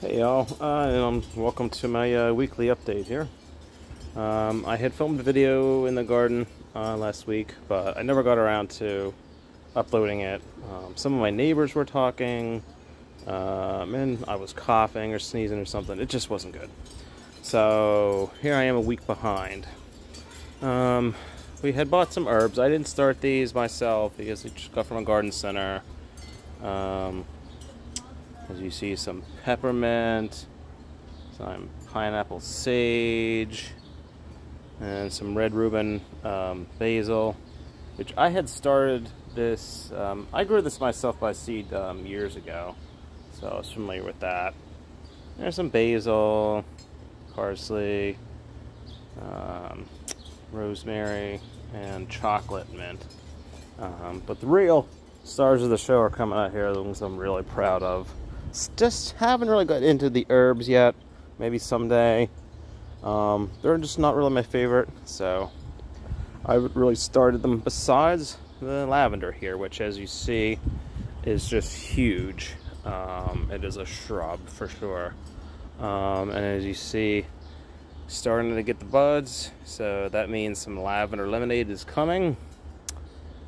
Hey y'all, welcome to my weekly update here. I had filmed a video in the garden last week, but I never got around to uploading it. Some of my neighbors were talking, and I was coughing or sneezing or something. It just wasn't good. So here I am a week behind. We had bought some herbs. I didn't start these myself because we just got from a garden center. As you see, some peppermint, some pineapple sage, and some red Reuben basil, which I had started this. I grew this myself by seed years ago, so I was familiar with that. There's some basil, parsley, rosemary, and chocolate mint. But the real stars of the show are coming out here, the ones I'm really proud of. Just haven't really got into the herbs yet. Maybe someday. They're just not really my favorite, so I haven't really started them. Besides the lavender here, which, as you see, is just huge. It is a shrub for sure, and as you see, starting to get the buds, so that means some lavender lemonade is coming.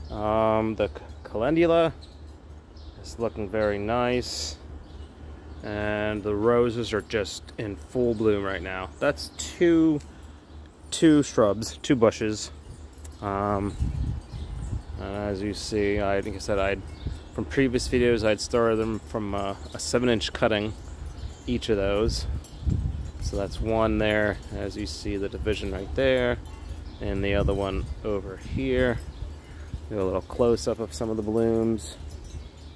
The calendula is looking very nice. And the roses are just in full bloom right now. That's two shrubs, two bushes. And as you see, I think I said from previous videos, I'd started them from a 7-inch cutting, each of those. So that's one there, as you see the division right there, and the other one over here. Do a little close-up of some of the blooms.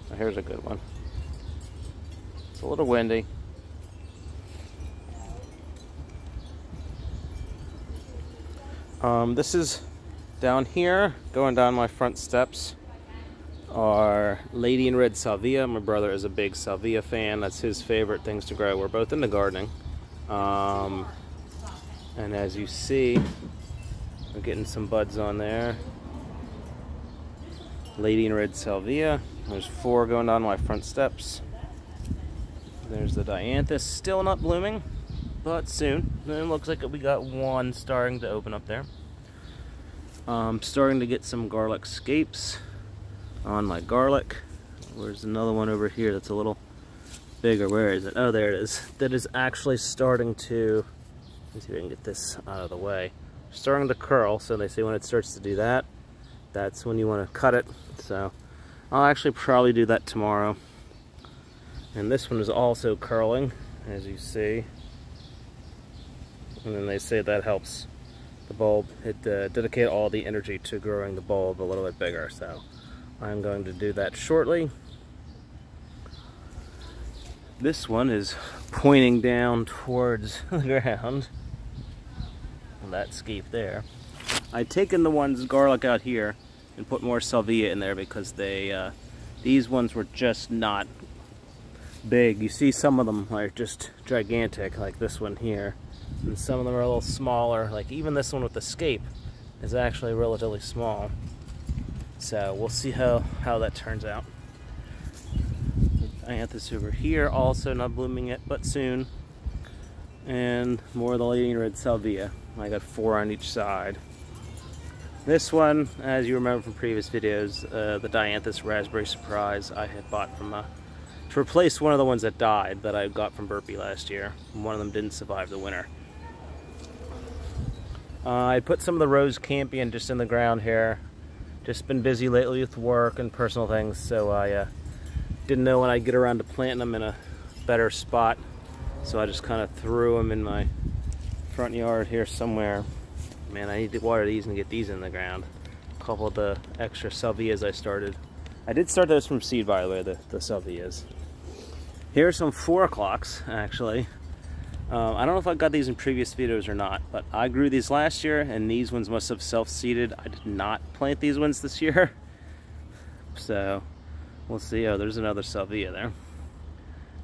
Now here's a good one. It's a little windy. This is down here, going down my front steps, are Lady in Red Salvia. My brother is a big Salvia fan. That's his favorite things to grow. We're both into gardening. And as you see, we're getting some buds on there. Lady in Red Salvia. There's 4 going down my front steps. There's the dianthus, still not blooming, but soon. And it looks like we got one starting to open up there. Starting to get some garlic scapes on my garlic. There's another one over here that's a little bigger. Where is it? Oh, there it is. That is actually starting to, let's see if I can get this out of the way. Starting to curl, so they say when it starts to do that, that's when you want to cut it. So I'll actually probably do that tomorrow. And this one is also curling, as you see. And then they say that helps the bulb. It dedicate all the energy to growing the bulb a little bit bigger. So I'm going to do that shortly. This one is pointing down towards the ground. That scape there. I'd taken the ones garlic out here and put more salvia in there because they these ones were just not big. You see some of them are just gigantic, like this one here, and some of them are a little smaller. Like even this one with the scape is actually relatively small. So we'll see how that turns out. Dianthus over here, also not blooming yet, but soon. And more of the Lady in Red Salvia. I got 4 on each side. This one, as you remember from previous videos, the Dianthus Raspberry Surprise I had bought from to replace one of the ones that died that I got from Burpee last year. One of them didn't survive the winter. I put some of the rose campion just in the ground here. Just been busy lately with work and personal things, so I didn't know when I'd get around to planting them in a better spot. So I just kind of threw them in my front yard here somewhere. Man, I need to water these and get these in the ground. A couple of the extra salvias I started. I did start those from seed, by the way, the salvias. Here are some 4 o'clocks, actually. I don't know if I got these in previous videos or not, but I grew these last year, and these ones must have self-seeded. I did not plant these ones this year. So, we'll see. Oh, there's another salvia there.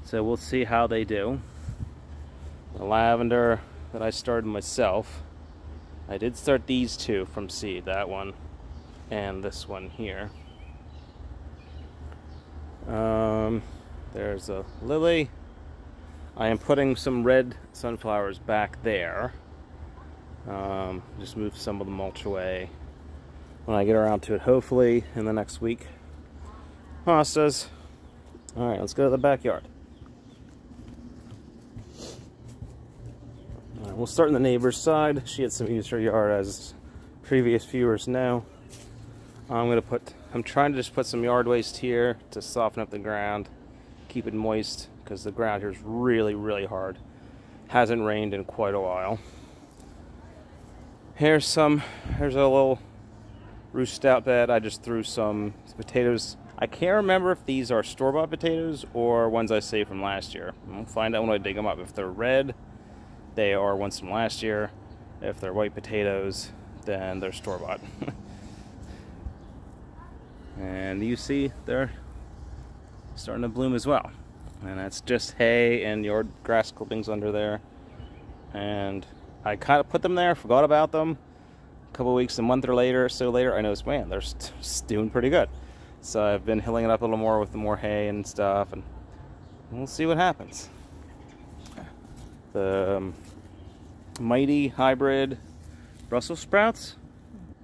So we'll see how they do. The lavender that I started myself, I did start these 2 from seed, that one and this one here. There's a lily, I am putting some red sunflowers back there. Just move some of the mulch away when I get around to it, hopefully in the next week. Hostas. Alright, let's go to the backyard. We'll start in the neighbor's side. She had some use her yard, as previous viewers know. I'm trying to just put some yard waste here to soften up the ground, keep it moist, because the ground here is really, really hard. Hasn't rained in quite a while. Here's a little root out bed. I just threw some potatoes. I can't remember if these are store-bought potatoes or ones I saved from last year. We'll find out when I dig them up. If they're red, they are ones from last year. If they're white potatoes, then they're store-bought. And you see they're starting to bloom as well. And that's just hay and yard grass clippings under there. And I kind of put them there, forgot about them. A couple weeks, a month or so later, I noticed, man, they're doing pretty good. So I've been hilling it up a little more with more hay and stuff, and we'll see what happens. The mighty hybrid Brussels sprouts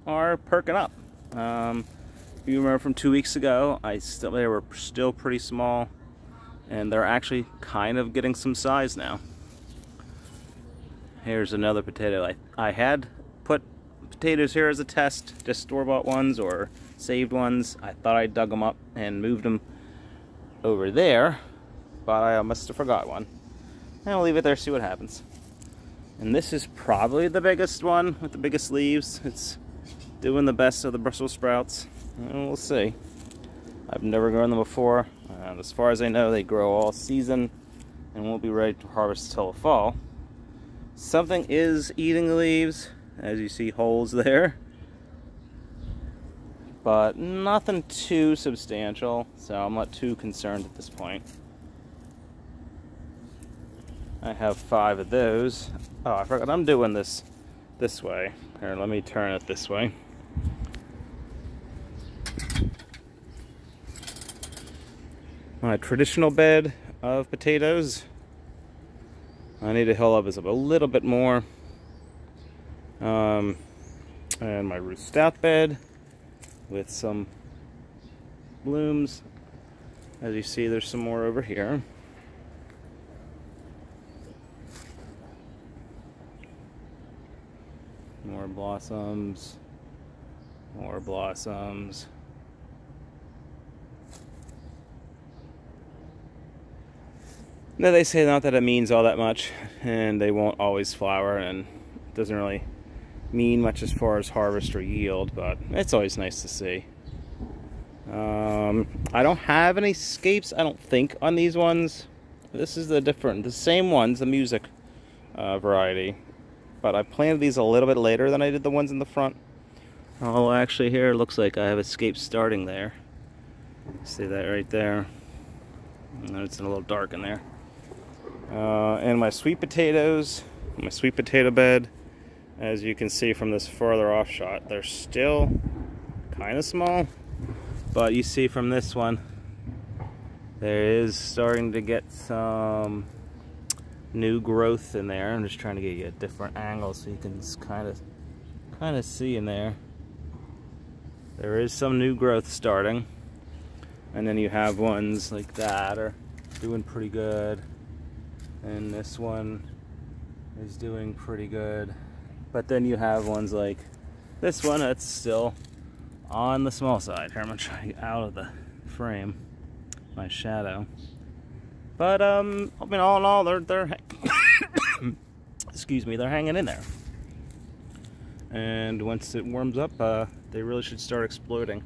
are perking up. If you remember from 2 weeks ago, they were still pretty small, and they're actually kind of getting some size now. Here's another potato. I had put potatoes here as a test, just store-bought ones or saved ones. I thought I dug them up and moved them over there, but I must have forgot one. And I'll leave it there, see what happens. And this is probably the biggest one with the biggest leaves. It's doing the best of the Brussels sprouts. And we'll see. I've never grown them before. And as far as I know, they grow all season and won't be ready to harvest till the fall. Something is eating the leaves, as you see holes there. But nothing too substantial, so I'm not too concerned at this point. I have 5 of those. Oh, I forgot I'm doing this way. Here, let me turn it this way. My traditional bed of potatoes. I need to hill up a little bit more. And my root stout bed with some blooms. As you see, there's some more over here. More blossoms. More blossoms. Now they say not that it means all that much, and they won't always flower, and it doesn't really mean much as far as harvest or yield, but it's always nice to see. I don't have any scapes, I don't think, on these ones. This is the same ones, the music variety, but I planted these a little bit later than I did the ones in the front. Oh, actually here it looks like I have escapes starting there. See that right there? And it's a little dark in there. And my sweet potatoes, my sweet potato bed, as you can see from this farther off shot, they're still kind of small, but you see from this one, there is starting to get some new growth in there. I'm just trying to get you a different angle so you can kind of see in there. There is some new growth starting, and then you have ones like that are doing pretty good. And this one is doing pretty good. But then you have ones like this one that's still on the small side. Here, I'm gonna try to get out of the frame, my shadow. But I mean, all in all, they're excuse me, they're hanging in there. And once it warms up, they really should start exploding.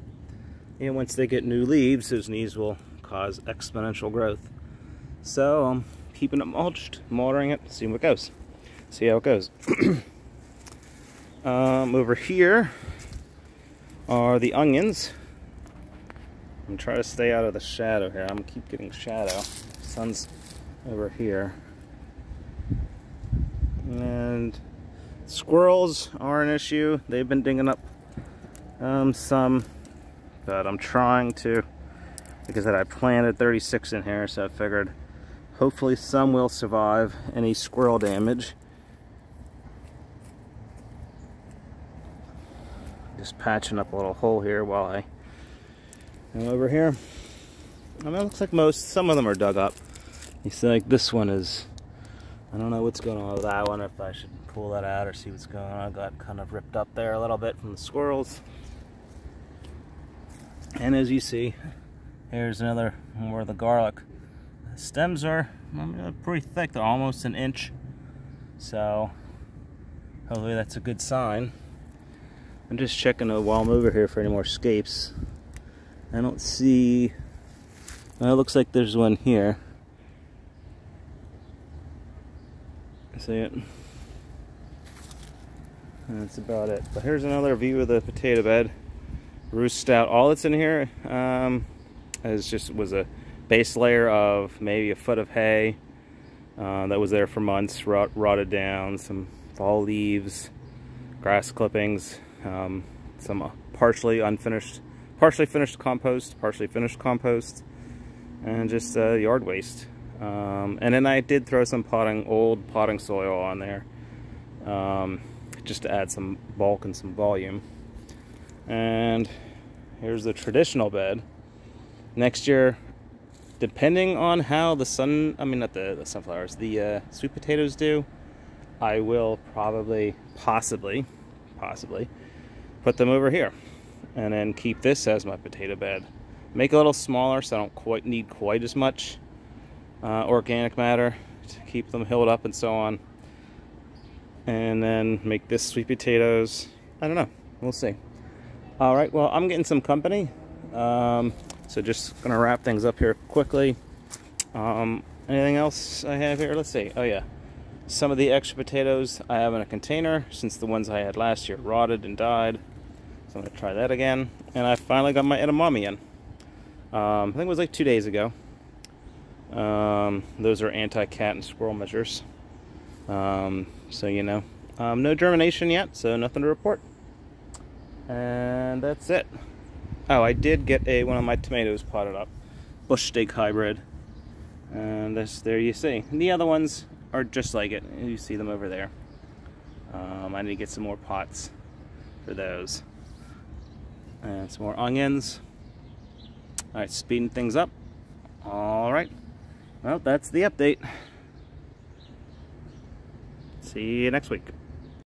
And once they get new leaves, those leaves will cause exponential growth. So keeping it mulched, watering it, see how it goes. Over here are the onions. I'm trying to stay out of the shadow here. I'm gonna keep getting shadow. Sun's over here. And squirrels are an issue. They've been digging up some, but I'm trying to, because I planted 36 in here, so I figured Hopefully some will survive any squirrel damage. Just patching up a little hole here while I am over here. I mean, it looks like some of them are dug up. You see, like this one is, I don't know what's going on with that one, if I should pull that out or see what's going on. I got kind of ripped up there a little bit from the squirrels. And as you see, here's another more of the garlic. The stems are, I mean, pretty thick. They're almost an inch. So hopefully that's a good sign. I'm just checking while I'm over here for any more scapes. I don't see, well, it looks like there's one here. See it? And that's about it. But here's another view of the potato bed. Roost stout. All that's in here was a base layer of maybe a foot of hay that was there for months, rotted down, some fall leaves, grass clippings, some partially finished compost, and just yard waste. And then I did throw some old potting soil on there, just to add some bulk and some volume. And here's the traditional bed. Next year, depending on how the sunflowers, the sweet potatoes do, I will possibly put them over here, and then keep this as my potato bed. Make it a little smaller so I don't need quite as much organic matter to keep them hilled up and so on. And then make this sweet potatoes. I don't know. We'll see. All right. Well, I'm getting some company. So just gonna wrap things up here quickly. Anything else I have here? Let's see. Oh yeah. Some of the extra potatoes I have in a container since the ones I had last year rotted and died. So I'm gonna try that again. And I finally got my edamame in. I think it was like 2 days ago. Those are anti-cat and squirrel measures. So you know, no germination yet, so nothing to report. And that's it. Oh, I did get one of my tomatoes potted up, bush steak hybrid, and there you see. And the other ones are just like it. You see them over there. I need to get some more pots for those, and some more onions. All right, speeding things up. All right. Well, that's the update. See you next week.